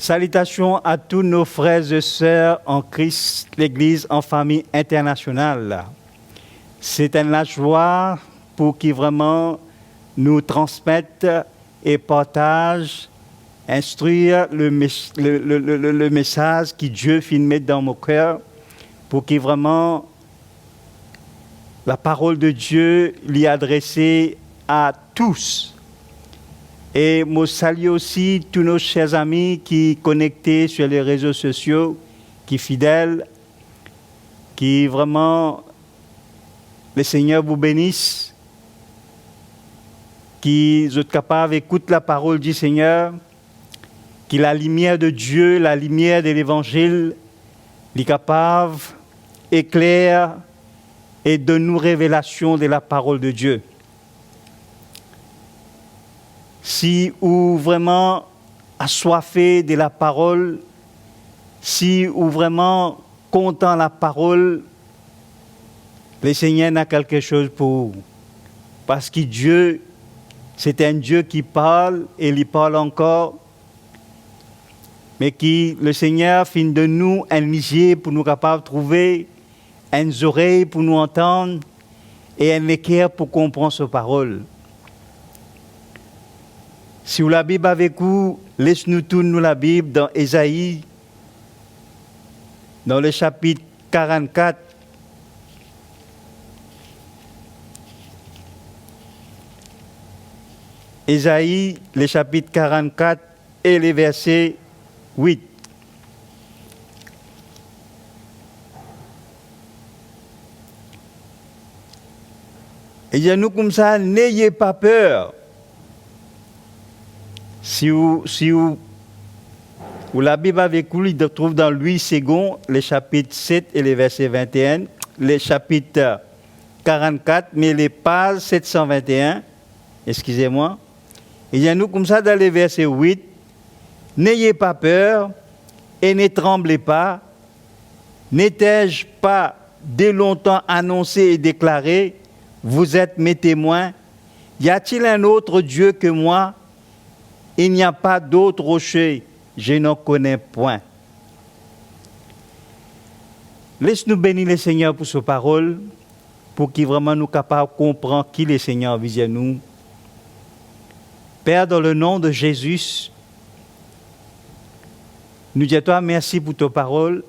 Salutations à tous nos frères et sœurs en Christ, l'Église en famille internationale. C'est une joie pour qui vraiment nous transmettent et partagent, instruire le message que Dieu fait mettre dans mon cœur pour que vraiment la parole de Dieu lui adressée à tous. Et je salue aussi tous nos chers amis qui sont connectés sur les réseaux sociaux, qui sont fidèles, qui vraiment, le Seigneur vous bénisse, qui sont capables d'écouter la parole du Seigneur, que la lumière de Dieu, la lumière de l'Évangile, est capable d'éclairer et de nous révélation de la parole de Dieu. Si vous vraiment assoiffé de la parole, si vous vraiment content de la parole, le Seigneur a quelque chose pour vous. Parce que Dieu, c'est un Dieu qui parle et il parle encore, mais qui, le Seigneur fait de nous un ligier pour nous capables de trouver une oreille pour nous entendre et un équerre pour comprendre sa parole. Si vous la Bible avec vous, laissez-nous tourner la Bible dans Ésaïe, dans le chapitre 44. Ésaïe, le chapitre 44 et le verset 8. Et il y a nous comme ça, n'ayez pas peur. Si vous la Bible avec vous, il se trouve dans Louis II, le chapitre 7 et le verset 21, le chapitre 44, mais les pages 721, excusez-moi. Il y a nous comme ça dans le verset 8, n'ayez pas peur et ne tremblez pas, n'étais-je pas dès longtemps annoncé et déclaré, vous êtes mes témoins, y a-t-il un autre Dieu que moi? Il n'y a pas d'autre rocher, je n'en connais point. Laisse-nous bénir le Seigneur pour sa parole, pour qu'il vraiment nous capable de comprendre qui le Seigneur vise à nous. Père, dans le nom de Jésus, nous disons toi merci pour ta parole.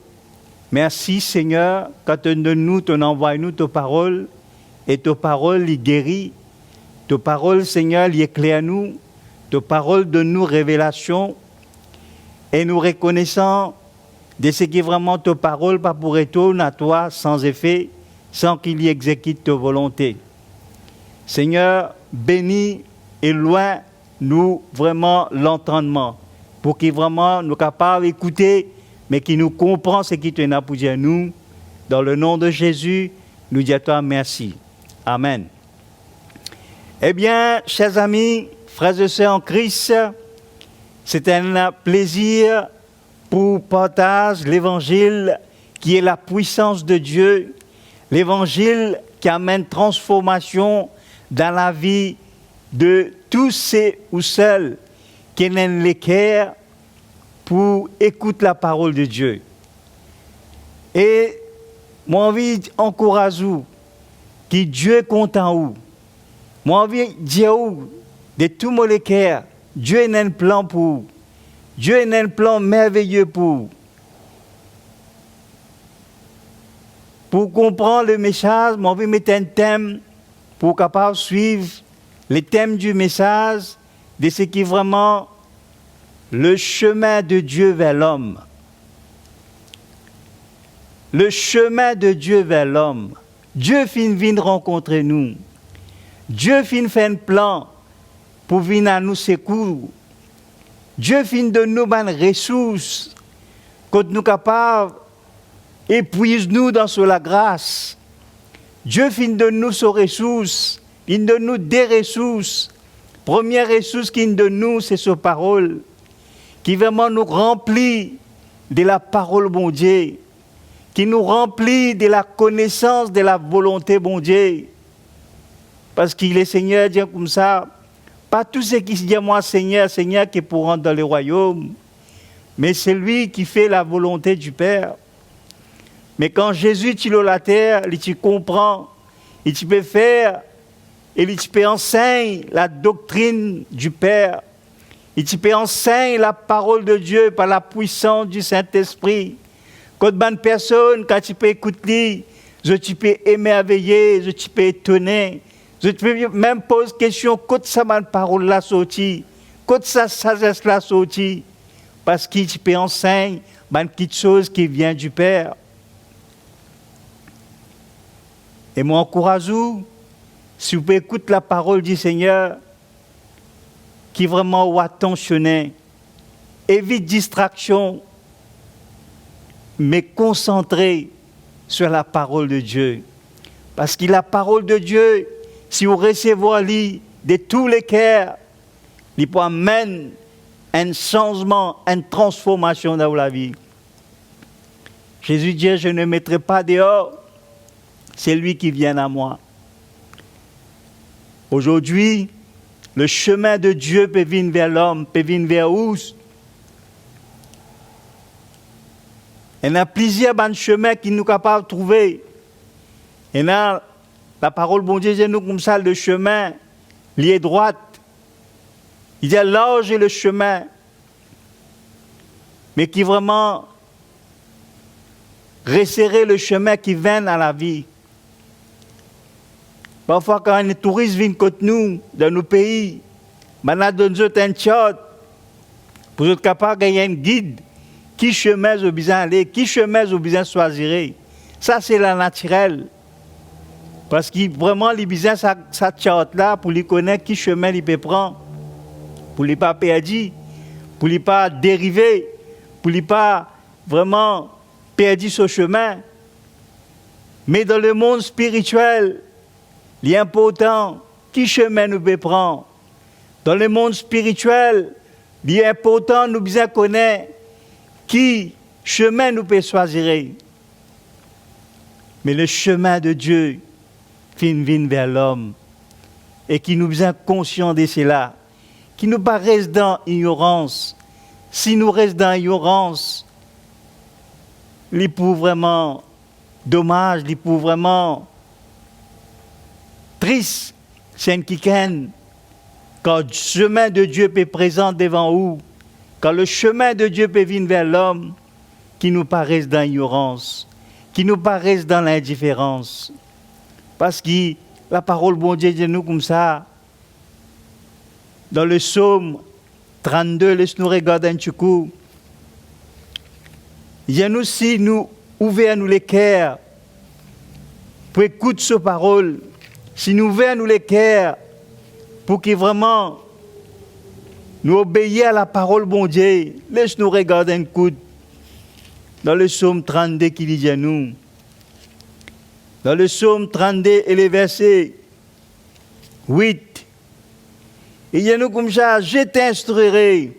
Merci Seigneur, quand tu envoies nous ta parole, et ta parole les guérit. Ta parole, Seigneur, les éclaire nous. Ta parole donne nous révélation et nous reconnaissons de ce qui est vraiment ta parole, pas pour retourner à toi sans effet, sans qu'il y exécute ta volonté. Seigneur, bénis et loin nous vraiment l'entendement, pour qu'il vraiment nous capables d'écouter, mais qu'il nous comprend ce qui te n'a pour dire nous. Dans le nom de Jésus, nous disons à toi merci. Amen. Eh bien, chers amis, frères et sœurs en Christ, c'est un plaisir pour partager l'évangile qui est la puissance de Dieu, l'évangile qui amène transformation dans la vie de tous ceux ou celles qui n'ont l'équerre pour écouter la parole de Dieu. Et moi, envie d'encourager vous, que Dieu est content vous. Moi, envie de dire vous, de tout mon équerre, Dieu a un plan pour vous. Dieu a un plan merveilleux pour vous. Pour comprendre le message, moi, envie de mettre un thème pour capable suivre les thèmes du message de ce qui est vraiment le chemin de Dieu vers l'homme. Le chemin de Dieu vers l'homme. Dieu vient rencontrer nous. Dieu vient faire un plan pour venir à nous secours. Dieu vient de nous des ressources quand nous sommes capables épuise-nous dans la grâce. Dieu vient de nous ses ressources. Il de nous des ressources. Première ressource qu'il de nous, c'est sa parole, qui vraiment nous remplit de la parole bon Dieu, qui nous remplit de la connaissance de la volonté bon Dieu. Parce que le Seigneur dit comme ça, pas tous ceux qui se disent moi Seigneur, Seigneur, qui pour rentrer dans le royaume, mais c'est lui qui fait la volonté du Père. Mais quand Jésus est sur la terre, il comprend, il peut faire, et il peut enseigner la doctrine du Père. Il peut enseigner la parole de Dieu par la puissance du Saint-Esprit. Quand une personne, quand tu peux écouter, tu peux émerveiller, tu peux étonner, tu peux même poser question, quand ça ma parole là sortie, quand ça sagesse là sortie, parce qu'il peut enseigner quelque chose qui vient du Père. Et moi, encourage-vous, si vous pouvez écouter la parole du Seigneur, qui vraiment ou attentionné, évite distraction, mais concentré sur la parole de Dieu. Parce que la parole de Dieu, si vous recevez de tous les cœurs, il peut amener un changement, une transformation dans la vie. Jésus dit, je ne mettrai pas dehors, c'est lui qui vient à moi. Aujourd'hui, le chemin de Dieu peut venir vers l'homme, peut venir vers où? Il y a plusieurs chemins qui nous sont capables de trouver. Il y a la parole bon Dieu dit nous comme ça, le chemin, lié droite. Il y a large le chemin, mais qui vraiment resserrer le chemin qui vient à la vie. Parfois, quand les touristes viennent contre nous, dans nos pays, on a donné un chat pour être capable de gagner un guide. Qui chemin vous besoin aller, qui chemin vous besoin choisir. Ça, c'est la naturelle. Parce que vraiment, les besoin ça chat là pour les connaître qui chemin il peut prendre, pour ne pas perdre, pour ne pas dériver, pour ne pas vraiment perdre ce chemin. Mais dans le monde spirituel, il est important qui chemin nous peut prendre. Dans le monde spirituel, il est important nous bien connaître qui chemin nous peut choisir. Mais le chemin de Dieu vient vers l'homme et qui nous bien conscients de cela, qui nous pas reste dans l'ignorance. Si nous restons dans l'ignorance, il pour vraiment dommage, il pour vraiment triste, c'est un kiken. Quand le chemin de Dieu est présent devant vous, quand le chemin de Dieu peut venir vers l'homme, qui nous paraisse dans l'ignorance, qui nous paraisse dans l'indifférence. Parce que la parole bon Dieu dit nous comme ça, dans le psaume 32, laisse-nous regarder un petit coup. Il y a nous si nous ouvrons nous les cœurs pour écouter sa parole, si nous ouvrons nous les cœurs pour que vraiment nous obéir à la parole bon Dieu, laisse-nous regarder un coup dans le psaume 32 qui dit à nous. Dans le psaume 32 et le verset 8, il y a nous comme ça, je t'instruirai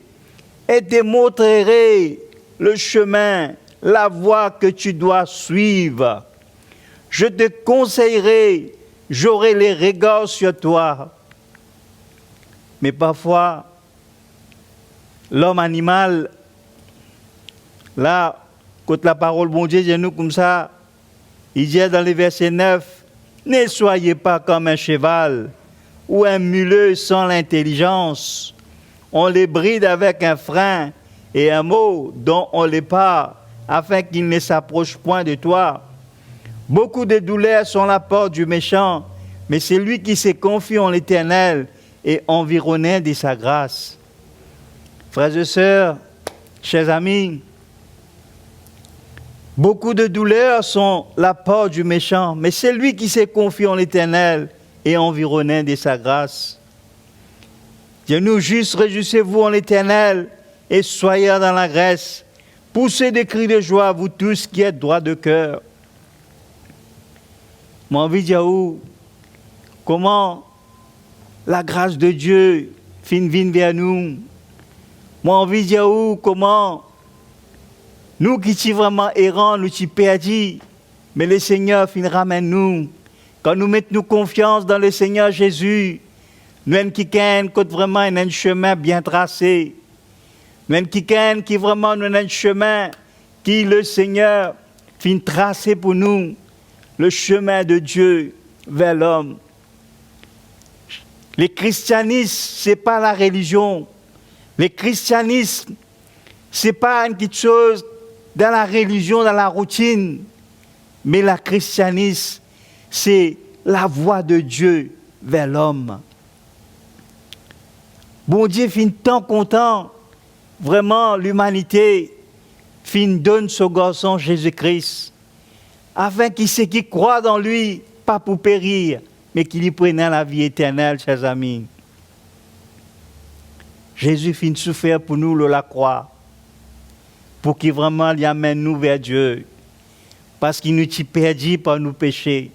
et te montrerai le chemin, la voie que tu dois suivre. Je te conseillerai, j'aurai les regards sur toi. Mais parfois, l'homme animal, là, quand la parole bon Dieu dit nous comme ça, il dit dans le verset 9, ne soyez pas comme un cheval ou un muleux sans l'intelligence. On les bride avec un frein et un mot dont on les part, afin qu'ils ne s'approchent point de toi. Beaucoup de douleurs sont la porte du méchant, mais c'est lui qui se confie en l'Éternel et environné de sa grâce. Frères et sœurs, chers amis, beaucoup de douleurs sont la porte du méchant, mais c'est lui qui se confie en l'Éternel et environné de sa grâce. Dieu nous juste, réjouissez-vous en l'Éternel et soyez dans la grâce. Poussez des cris de joie, vous tous qui êtes droits de cœur. Moi, envie de dire comment la grâce de Dieu vient vers nous. Moi, envie de dire comment nous qui sommes vraiment errants, nous sommes perdus, mais le Seigneur ramène nous. Quand nous mettons confiance dans le Seigneur Jésus, nous avons vraiment un chemin bien tracé. Même quelqu'un qui vraiment nous a un chemin, qui le Seigneur fin tracer pour nous, le chemin de Dieu vers l'homme. Le christianisme, ce n'est pas la religion. Le christianisme, ce n'est pas une petite chose dans la religion, dans la routine. Mais le christianisme, c'est la voie de Dieu vers l'homme. Bon Dieu fin tant content, vraiment l'humanité fin donne son garçon Jésus-Christ, afin qu'il sait qu'il croit dans lui, pas pour périr, mais qu'il y prenne la vie éternelle, chers amis. Jésus fin souffrir pour nous la croix, pour qu'il vraiment y amène nous vers Dieu, parce qu'il nous a perdu par nos péchés,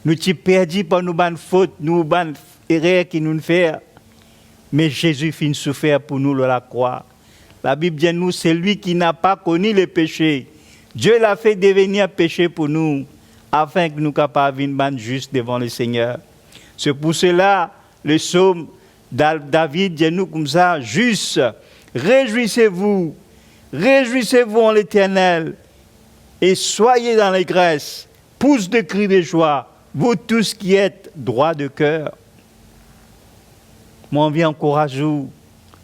nous a perdu par nos bonnes fautes, nos bonnes erreurs qu'il nous fait. Mais Jésus fin souffrir pour nous la croix. La Bible dit nous, c'est lui qui n'a pas connu le péché. Dieu l'a fait devenir péché pour nous, afin que nous capables de vivre juste devant le Seigneur. C'est pour cela, le psaume David dit nous comme ça, juste, réjouissez-vous en l'Éternel, et soyez dans l'allégresse, pousse de cris de joie, vous tous qui êtes droits de cœur. Moi, on vient encourager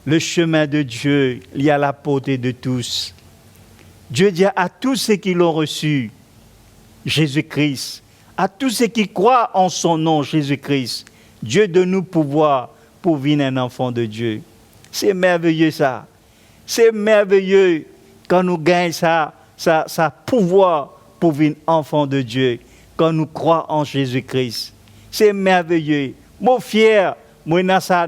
le chemin de Dieu, il y a la portée de tous. Dieu dit à tous ceux qui l'ont reçu, Jésus-Christ, à tous ceux qui croient en son nom, Jésus-Christ, Dieu donne nous pouvoir pour vivre un enfant de Dieu. C'est merveilleux ça. C'est merveilleux quand nous gagnons ça pouvoir pour vivre enfant de Dieu, quand nous croyons en Jésus-Christ. C'est merveilleux. Moi fier, moi dans ça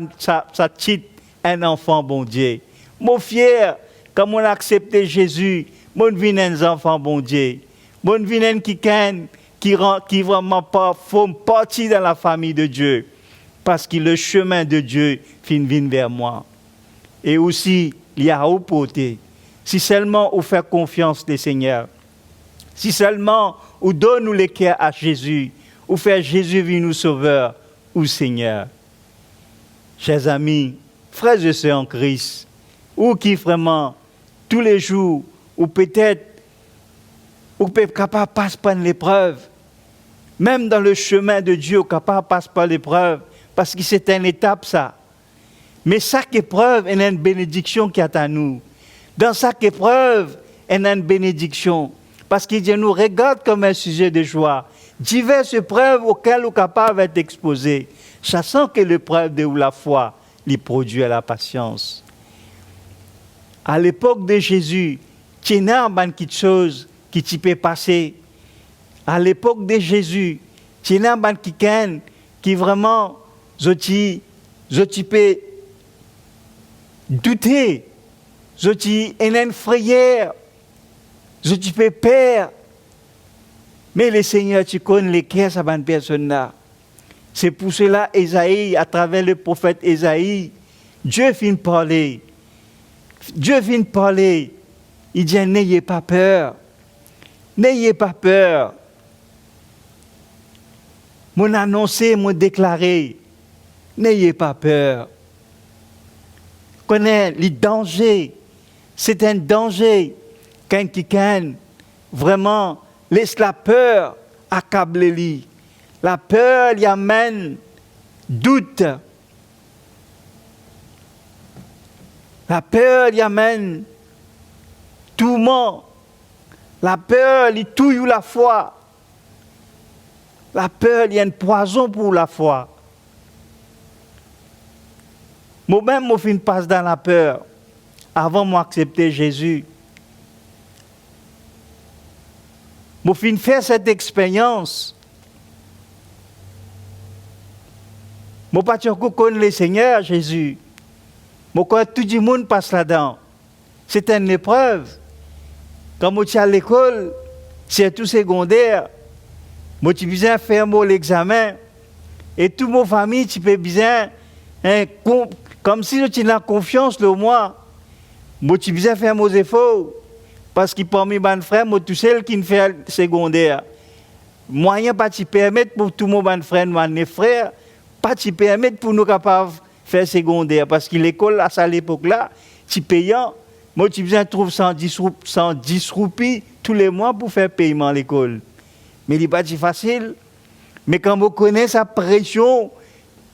titre un enfant bon Dieu. Moi fier, quand on a accepté Jésus, moi vient un enfant bon Dieu. Moi vient quelqu'un qui vraiment pas font partie de la famille de Dieu, parce que le chemin de Dieu vient vers moi. Et aussi, il y a au côté. Si seulement on fait confiance au Seigneur, si seulement on donne nous les cœurs à Jésus, ou fait Jésus venir nous sauveur ou Seigneur. Chers amis, frères et sœurs en Christ, ou qui vraiment, tous les jours, ou peut-être, ou peut-être capable de passer par l'épreuve, même dans le chemin de Dieu, capable de passer par l'épreuve, parce que c'est une étape ça. Mais chaque épreuve est une bénédiction qui est à nous. Dans chaque épreuve, il y a une bénédiction. Parce qu'il Dieu nous regarde comme un sujet de joie. Diverses épreuves auxquelles nous sommes capables d'être exposés, sachant que l'épreuve de la foi lui produit la patience. À l'époque de Jésus, il y a une petite chose qui peut passer. À l'époque de Jésus, il y a une quelqu'un qui vraiment, je peux douter, je peux une frayeur, je peux peur. Mais le Seigneur, tu connais les cœurs de cette personne-là. C'est pour cela, Ésaïe, à travers le prophète Ésaïe, Dieu vient parler. Dieu vient parler. Il dit, n'ayez pas peur. N'ayez pas peur. Mon annoncé, mon déclaré. N'ayez pas peur. Connaissez les dangers. C'est un danger quand quelqu'un vraiment laisse la peur accabler lui. La peur y amène doute. La peur y amène tourment. La peur y touille la foi. La peur y a un poison pour la foi. Moi-même, je passe dans la peur avant de m'accepter Jésus. Je faire cette expérience. Je ne sais pas connaître le Seigneur Jésus. Je crois que tout le monde passe là-dedans. C'est une épreuve. Quand je suis à l'école, c'est tout secondaire. Je suis besoin de faire l'examen. Et toute ma famille, tu peux besoin, comme si tu as confiance en moi. Je suis besoin de faire mes efforts. Parce que parmi mes frères, je suis tout seul qui fait secondaire. Moyen pas te permettre pour tout mon frère, mes frères, pas te permettre pour nous capables de faire secondaire. Parce que l'école, à cette époque-là, c'est payant. Moi, tu besoin de trouver 110 roupies tous les mois pour faire paiement à l'école. Mais il n'est pas si facile. Mais quand je connais sa pression,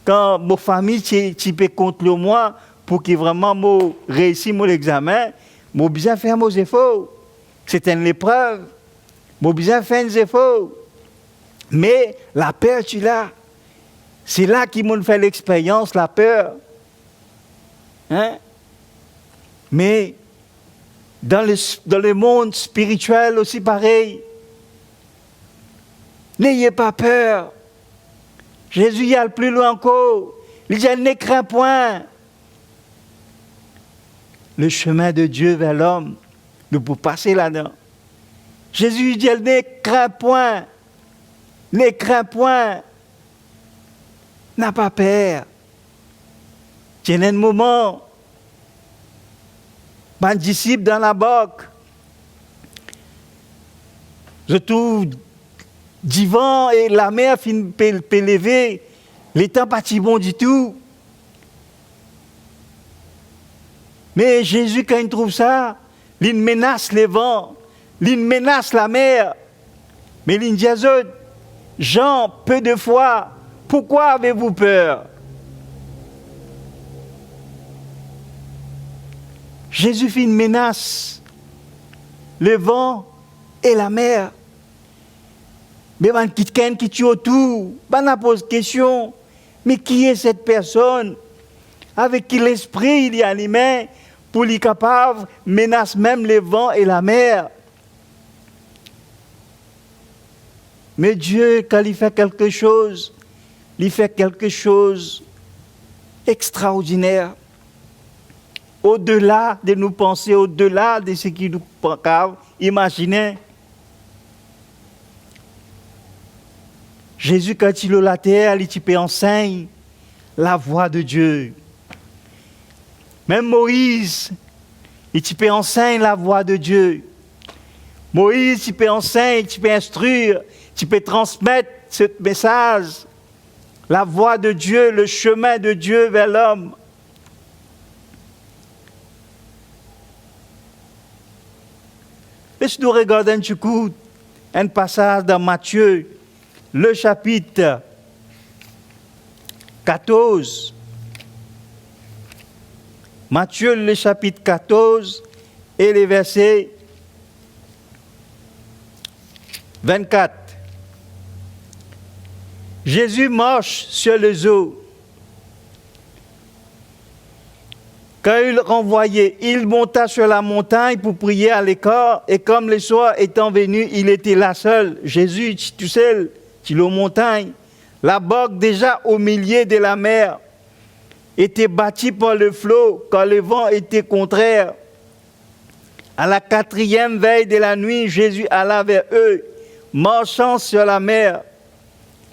quand ma famille est contre moi pour que vraiment réussisse mon examen, je besoin de faire mes efforts. C'est une épreuve. Je besoin de faire des efforts. Mais la peur, tu l'as. C'est là qu'ils m'ont fait l'expérience, la peur. Hein? Mais dans le monde spirituel aussi pareil. N'ayez pas peur. Jésus y a le plus loin encore. Il dit, ne crains point. Le chemin de Dieu vers l'homme, nous pouvons passer là-dedans. Jésus dit, ne crains point. Ne crains point. N'a pas peur. Tiens un moment. Mon disciple dans la barque. Je trouve divan et la mer peut lever. Les temps pas si bon du tout. Mais Jésus, quand il trouve ça, il menace les vents, il menace la mer. Mais il dit à eux, Jean, peu de foi, pourquoi avez-vous peur? Jésus fait une menace, le vent et la mer. Mais quelqu'un qui tue autour, on pose question, mais qui est cette personne avec qui l'esprit il est animé pour lui capable menace même les vents et la mer? Mais Dieu, quand il fait quelque chose extraordinaire. Au-delà de nous penser, au-delà de ce qui nous cave, imaginez. Jésus, quand il est à la terre, il peut enseigner la voix de Dieu. Même Moïse, il peut enseigner la voix de Dieu. Moïse, il peut enseigner, il peut instruire, il peut transmettre ce message. La voix de Dieu, le chemin de Dieu vers l'homme. Laisse-nous regarder un petit coup, un passage dans Matthieu, le chapitre 14. Matthieu, le chapitre 14 et les versets 24. Jésus marche sur les eaux. Quand il renvoyait, il monta sur la montagne pour prier à l'écart, et comme le soir étant venu, il était là seul. Jésus, tout seul, sur la montagne. La barque, déjà au milieu de la mer, était bâtie par le flot, quand le vent était contraire. À la 4e veille de la nuit, Jésus alla vers eux, marchant sur la mer.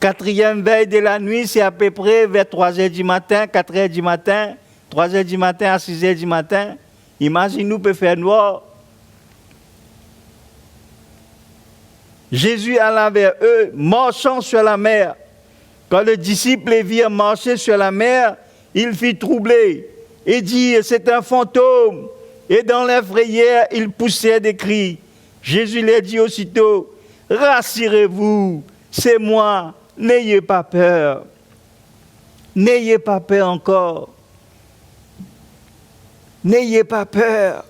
4e veille de la nuit, c'est à peu près vers 3h du matin, 4h du matin. 3h du matin à 6h du matin, imagine-nous peut faire noir. Jésus alla vers eux, marchant sur la mer. Quand les disciples les virent marcher sur la mer, il fit troubler et dit, c'est un fantôme. Et dans leur frayeur, ils poussèrent des cris. Jésus leur dit aussitôt, rassurez-vous, c'est moi, n'ayez pas peur. N'ayez pas peur encore. N'ayez pas peur.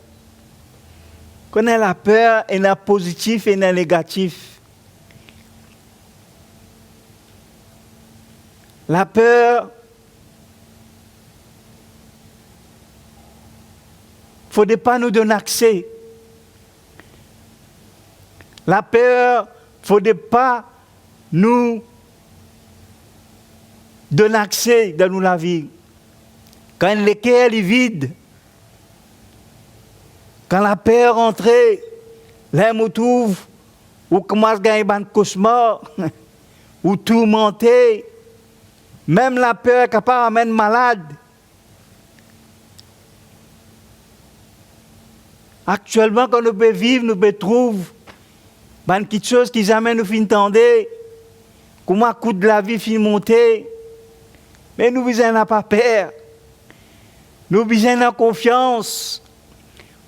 Connaissez la peur, il y a positif et il y a négatif. La peur, il ne faudrait pas nous donner accès. La peur, il ne faudrait pas nous donner accès dans la vie. Quand le cœur est vide, quand la peur entre, là, on trouve, ou commence à gagner un cauchemar, ou tourmenté, même la peur est capable d'amener malade. Actuellement, quand nous pouvons vivre, nous pouvons trouver quelque chose qui jamais nous fait entendre, comment le coût de la vie fait monter. Mais nous n'avons pas peur. Nous avons confiance.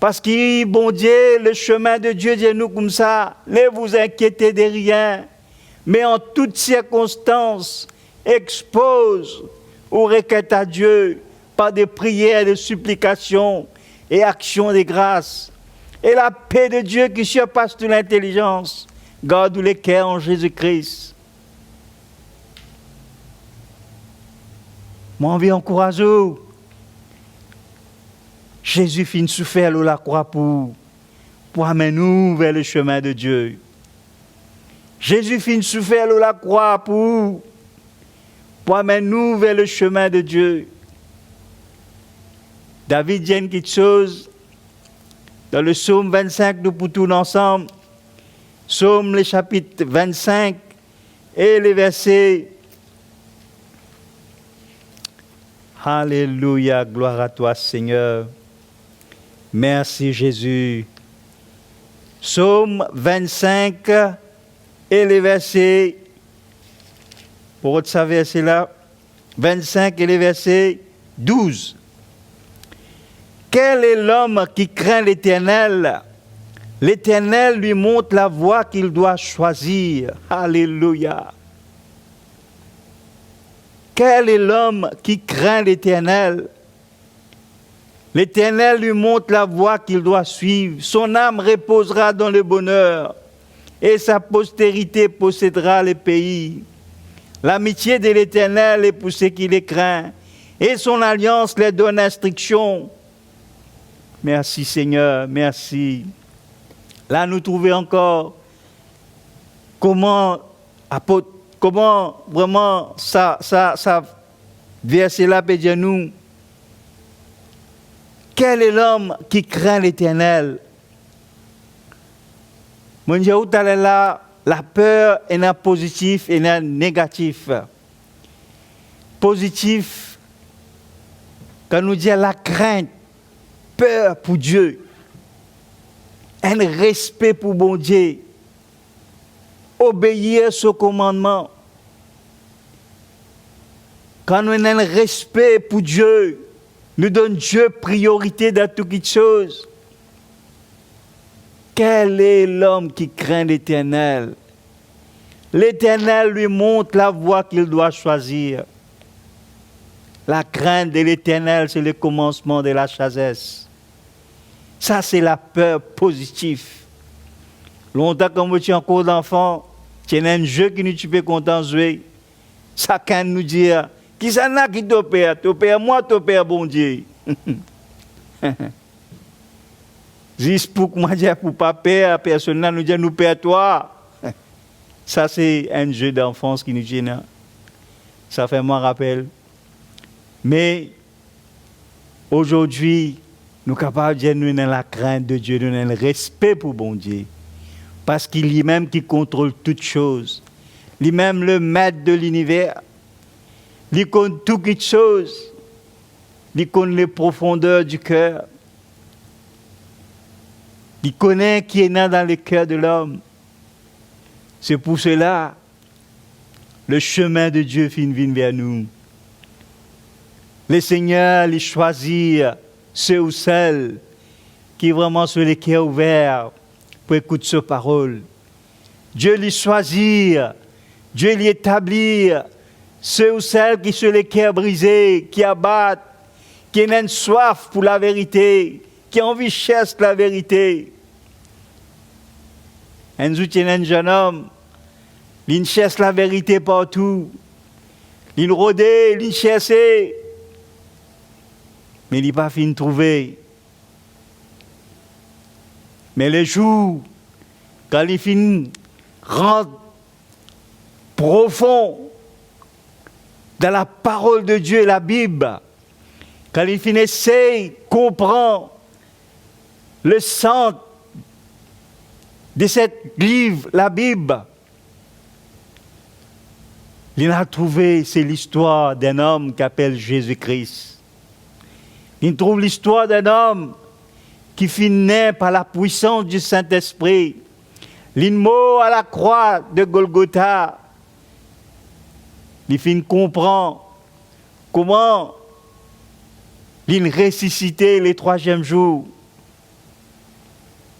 Parce que, bon Dieu, le chemin de Dieu, dis-nous comme ça, ne vous inquiétez de rien, mais en toutes circonstances, expose ou requête à Dieu par des prières, des supplications et actions de grâce. Et la paix de Dieu qui surpasse toute l'intelligence, garde les cœurs en Jésus-Christ. Moi, envie encourager. Jésus finit souffert à la croix pour amener nous vers le chemin de Dieu. Jésus finit souffert à la croix pour amener nous vers le chemin de Dieu. David dit une petite chose dans le psaume 25, nous pour tout ensemble. Psaume, le chapitre 25 et les versets. Alléluia, gloire à toi Seigneur. Merci Jésus. Psaume 25 et les versets. Pour votre verset là, 25 et les versets 12. Quel est l'homme qui craint l'Éternel? L'Éternel lui montre la voie qu'il doit choisir. Alléluia. Quel est l'homme qui craint l'Éternel? L'Éternel lui montre la voie qu'il doit suivre. Son âme reposera dans le bonheur et sa postérité possédera le pays. L'amitié de l'Éternel est pour ceux qui les craint et son alliance les donne instruction. Merci Seigneur, merci. Là, nous trouvons encore comment vraiment ça verset-là peut dire nous. Quel est l'homme qui craint l'Éternel? Mon Dieu, où est là, la peur est un positif et un négatif. Positif, quand nous disons la crainte, peur pour Dieu, un respect pour bon Dieu, obéir à ce commandement. Quand nous avons un respect pour Dieu, nous donnons Dieu priorité dans toutes choses. Quel est l'homme qui craint l'Éternel? L'Éternel lui montre la voie qu'il doit choisir. La crainte de l'Éternel, c'est le commencement de la sagesse. Ça, c'est la peur positive. Longtemps, quand vous êtes encore d'enfant, tu as un jeu qui nous peut content de jouer. Chacun nous dit, qui ça n'a qui t'opère? T'opère moi, t'opère bon Dieu. Juste pour que moi dire pour pas perdre, personne nous dit nous perd toi. Ça c'est un jeu d'enfance qui nous gêne. Ça fait moi rappel. Mais aujourd'hui, nous sommes capables de dire nous avons la crainte de Dieu, nous avons le respect pour bon Dieu. Parce qu'il est lui-même qui contrôle toutes choses. Lui-même le maître de l'univers. Il connaît toutes choses. Il connaît les profondeurs du cœur. Il connaît qui est né dans le cœur de l'homme. C'est pour cela le chemin de Dieu vient vers nous. Le Seigneur les choisit ceux ou celles qui vraiment sont les cœurs ouverts pour écouter sa parole. Dieu les choisit, Dieu les établit ceux ou celles qui sont les cœurs brisés, qui abattent, qui ont une soif pour la vérité, qui ont envie de chercher la vérité. Un jeune homme, il cherche la vérité partout. Il rôde, il cherche, mais il n'a pas fini de trouver. Mais le jour, quand il finit, rentre profond dans la parole de Dieu et la Bible, quand il finit, essaye, comprend le sens de cette livre, la Bible, il a trouvé, c'est l'histoire d'un homme qui s'appelle Jésus-Christ. Il trouve l'histoire d'un homme qui finit par la puissance du Saint-Esprit. Il mort à la croix de Golgotha. Il finit comprend comment il ressuscité le troisième jour.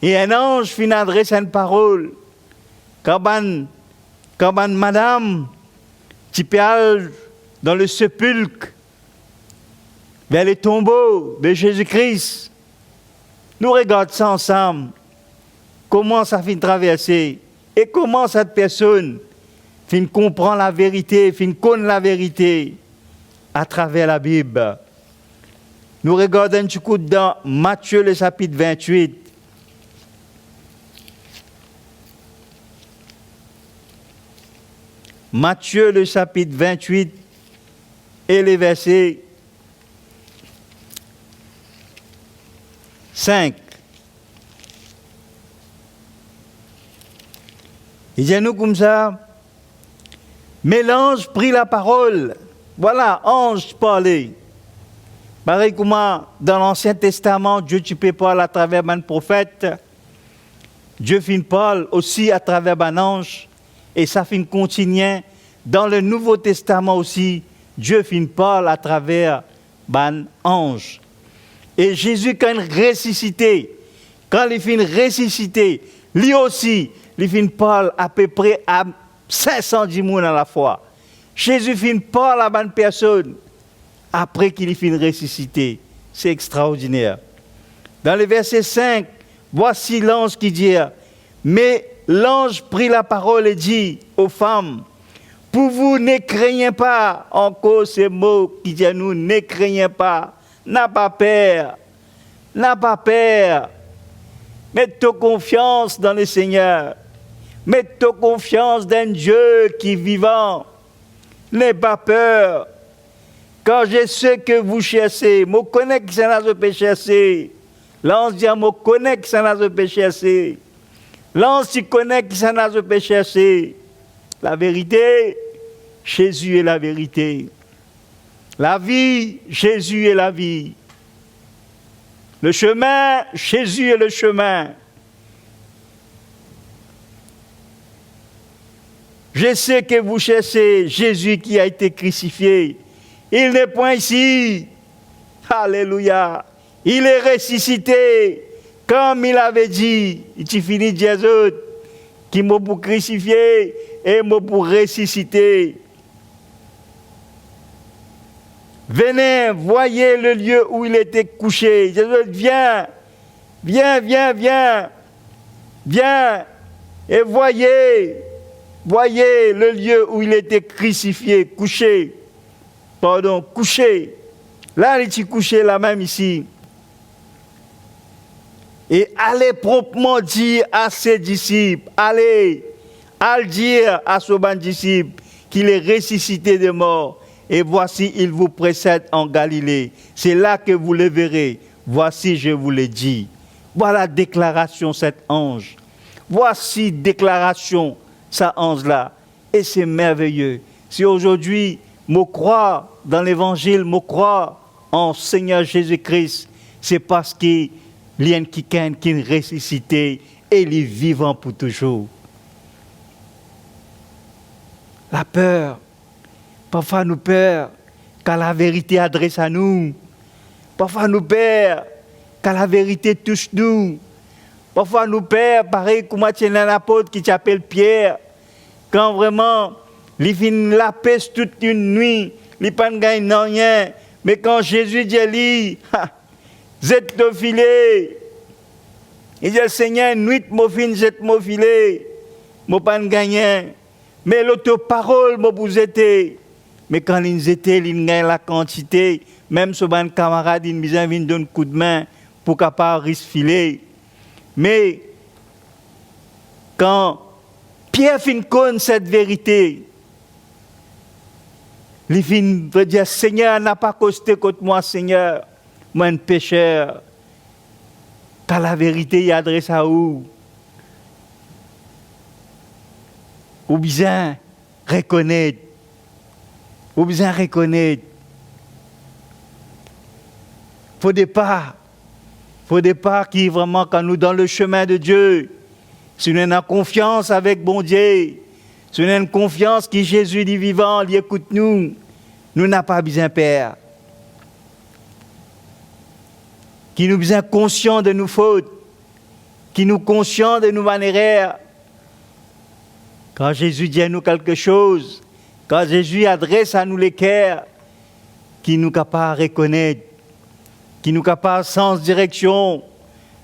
Et un ange fin adresse une parole. Quand madame, tu peux aller dans le sépulcre, vers les tombeaux de Jésus-Christ, nous regardons ça ensemble. Comment ça finit traverser et comment cette personne finit comprendre la vérité, finit connaître la vérité à travers la Bible. Nous regardons un petit coup dans Matthieu le chapitre 28. Matthieu le chapitre 28 et les versets 5. Il dit à nous comme ça, mais l'ange prit la parole. Voilà, ange parlait. Pareil comme dans l'Ancien Testament, Dieu tu peux parler à travers un prophète. Dieu fin parle aussi à travers un ange. Et ça fin continuer. Dans le Nouveau Testament aussi, Dieu fin parle à travers un ange. Et Jésus, quand il ressuscité, quand il fin ressuscité, lui aussi, il fin parle à peu près à 510 personnes à la fois. Jésus fin parle à une personne après qu'il fin ressuscité. C'est extraordinaire. Dans le verset 5, voici l'ange qui dit, mais l'ange prit la parole et dit aux femmes, pour vous ne craignez pas, encore ces mots qui disent à nous, ne craignez pas, n'a pas peur, n'a pas peur. Mettez ta confiance dans le Seigneur. Mettez ta confiance dans Dieu qui est vivant. N'ayez pas peur. Quand je sais que vous cherchez, je connais que ça n'a pas cherché. L'ange dit, je connais que ça n'a pas cherché. L'ange qui connaît que ça n'a pas cherché. La vérité, Jésus est la vérité. La vie, Jésus est la vie. Le chemin, Jésus est le chemin. Je sais que vous cherchez Jésus qui a été crucifié. Il n'est point ici. Alléluia. Il est ressuscité. Comme il avait dit, il finit de Jésus, qui m'a pour crucifier et m'a pour ressusciter. Venez, voyez le lieu où il était couché. Jésus, viens, viens, viens, viens, viens, et voyez le lieu où il était crucifié, couché. Là, il est couché là même ici. Et allez promptement dire à ses disciples, allez dire à ce bon disciple qu'il est ressuscité des morts. Et voici, il vous précède en Galilée. C'est là que vous le verrez. Voici, je vous l'ai dit. Voilà déclaration cet ange. Voici déclaration cet ange-là. Et c'est merveilleux. Si aujourd'hui, je crois dans l'évangile, je crois en Seigneur Jésus-Christ, c'est parce qu'il y a quelqu'un qui est ressuscité et il est vivant pour toujours. La peur. Parfois nous peur quand la vérité adresse à nous. Parfois nous peur quand la vérité touche nous. Parfois nous peur, pareil comme un apôtre qui s'appelle Pierre. Quand vraiment, il finit la peste toute une nuit, il ne gagne rien. Mais quand Jésus dit à lui, vous êtes au filet. Il dit, Seigneur, nuit, mon fin, jette mon filet. Je ne gagne rien. Mais l'autre parole, vous êtes. Mais quand ils étaient, ils gagnent la quantité. Même ce bon camarade, ils me donnent un coup de main pour capable refiler. Mais quand Pierre fin connaît cette vérité, il veut dire, Seigneur, n'a pas costé contre moi, Seigneur, moi un pécheur. Quand la vérité est adressée à où? Ou bien reconnaître. Ou bien reconnaître. Faut départ qui vraiment, quand nous dans le chemin de Dieu, si nous avons confiance avec bon Dieu, si nous avons confiance que Jésus est vivant, il écoute nous n'avons pas besoin de peur. Qui nous besoin conscients de nos fautes, qui nous conscient de nos manières. Quand Jésus dit à nous quelque chose, quand Jésus adresse à nous les cœurs, qui nous capable de reconnaître, qui nous capable sans direction,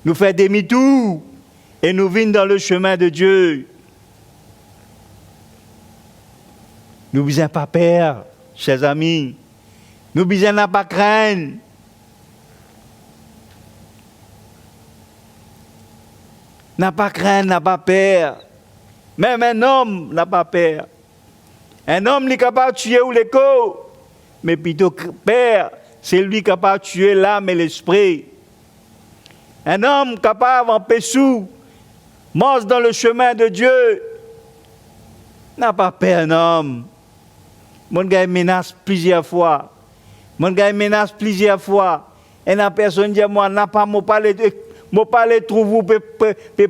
nous fait demi-tour et nous venons dans le chemin de Dieu. Nous besoin pas peur, chers amis. Nous besoin pas craindre. N'a pas craindre, n'a pas peur. Même un homme n'a pas peur. Un homme n'est capable de tuer ou l'écho, mais plutôt peur, c'est lui capable de tuer l'âme et l'esprit. Un homme capable en pessou, marche dans le chemin de Dieu, n'a pas peur un homme. Mon gars menace plusieurs fois. Mon gars menace plusieurs fois. Et la personne dit à moi, n'a pas mon parler de moi parler trouve vous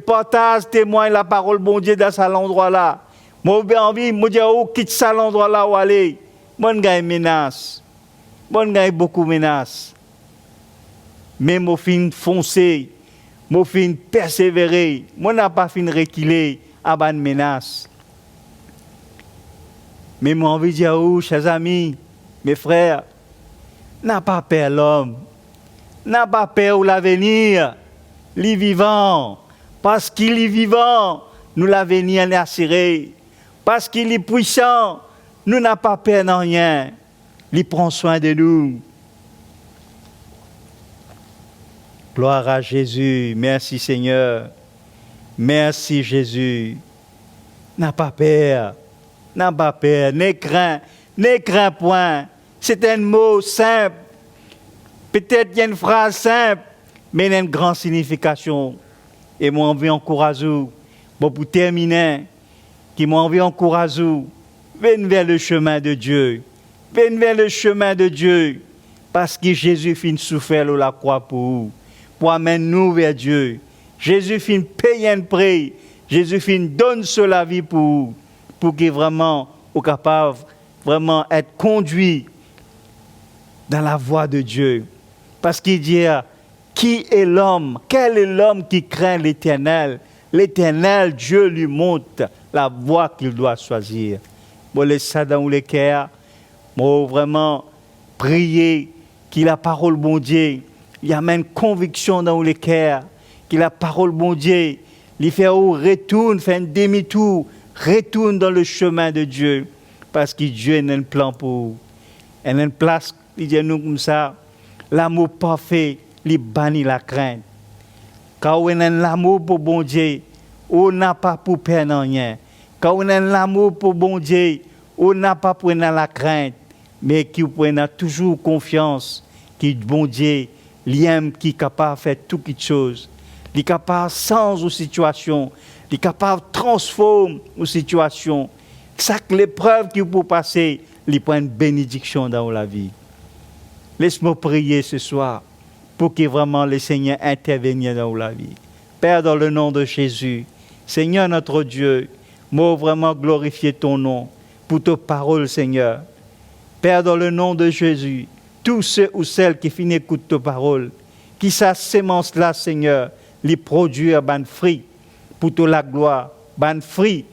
partage témoigne la parole bon Dieu dans cet endroit là. Moi j'ai envie moi dire oh quitte ça l'endroit là où aller. Mon gars menace. Mon gars beaucoup menace. Mais mon fin foncer, mon fin persévérer, moi n'a pas fin reculer à ban menace. Mais moi envie dire oh chers amis, mes frères, n'a pas peur l'homme. N'a pas peur de l'avenir. Les vivants, parce qu'il est vivant, nous l'avenir est assuré. Parce qu'il est puissant, nous n'avons pas peur de rien. Il prend soin de nous. Gloire à Jésus. Merci Seigneur. Merci Jésus. N'a pas peur. N'a pas peur. Ne crains point. C'est un mot simple. Peut-être qu'il y a une phrase simple. Mais il y a une grande signification. Et moi, envie encourager vous. Bon, pour terminer, qui m'a envie encourager vous. Venez vers le chemin de Dieu. Venez vers le chemin de Dieu. Parce que Jésus finit souffrir à la croix pour vous. Pour amener nous vers Dieu. Jésus finit payer un prix. Jésus finit donner sur la vie pour vous. Pour qu'il vraiment soit capable vraiment être conduit dans la voie de Dieu. Parce qu'il dit, qui est l'homme? Quel est l'homme qui craint l'Éternel? L'Éternel, Dieu lui montre la voie qu'il doit choisir. Bon, laisse ça dans les cœurs. Bon, vraiment, prier que la parole bon Dieu, il amène conviction dans les cœurs, que la parole bon Dieu, il fait retourne, fait un demi-tour, retourne dans le chemin de Dieu. Parce que Dieu a un plan pour vous. Il a une place, il dit nous comme ça, l'amour parfait, il bannit la crainte. Quand on a l'amour pour bon Dieu, on n'a pas pour perdre rien. Quand on a l'amour pour bon Dieu, on n'a pas pour la crainte, mais qui prend toujours confiance que bon Dieu, il aime, qui est capable de faire toutes les choses. Il est capable sans aux situations, il est capable de transformer aux situations. Chaque épreuve qu'il peut passer, il prend une bénédiction dans la vie. Laisse-moi prier ce soir pour que vraiment le Seigneur intervienne dans la vie. Père, dans le nom de Jésus, Seigneur notre Dieu, moi vraiment glorifier ton nom pour ta parole, Seigneur. Père, dans le nom de Jésus, tous ceux ou celles qui finissent écouter ta parole, qui sa sémence-là, Seigneur, les produire ban fruit pour toute la gloire, ban fruit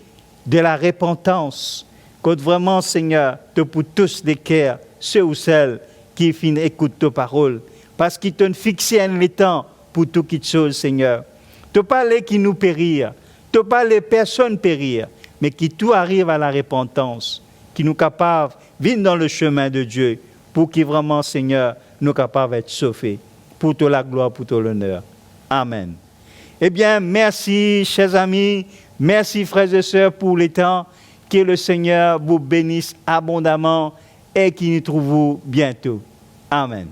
de la repentance, que vraiment, Seigneur, te pour tous les cœurs, ceux ou celles qui finissent écouter ta parole, parce qu'ils t'ont fixé un temps pour toutes choses, Seigneur. Tu parles qui nous périr, tu parles personne périr, mais qui tout arrive à la repentance, qui nous capables de vivre dans le chemin de Dieu, pour que vraiment, Seigneur, nous capables d'être sauvés, pour toute la gloire, pour tout l'honneur. Amen. Eh bien, merci, chers amis, merci, frères et sœurs, pour le temps. Que le Seigneur vous bénisse abondamment et qu'il nous trouve bientôt. Amen.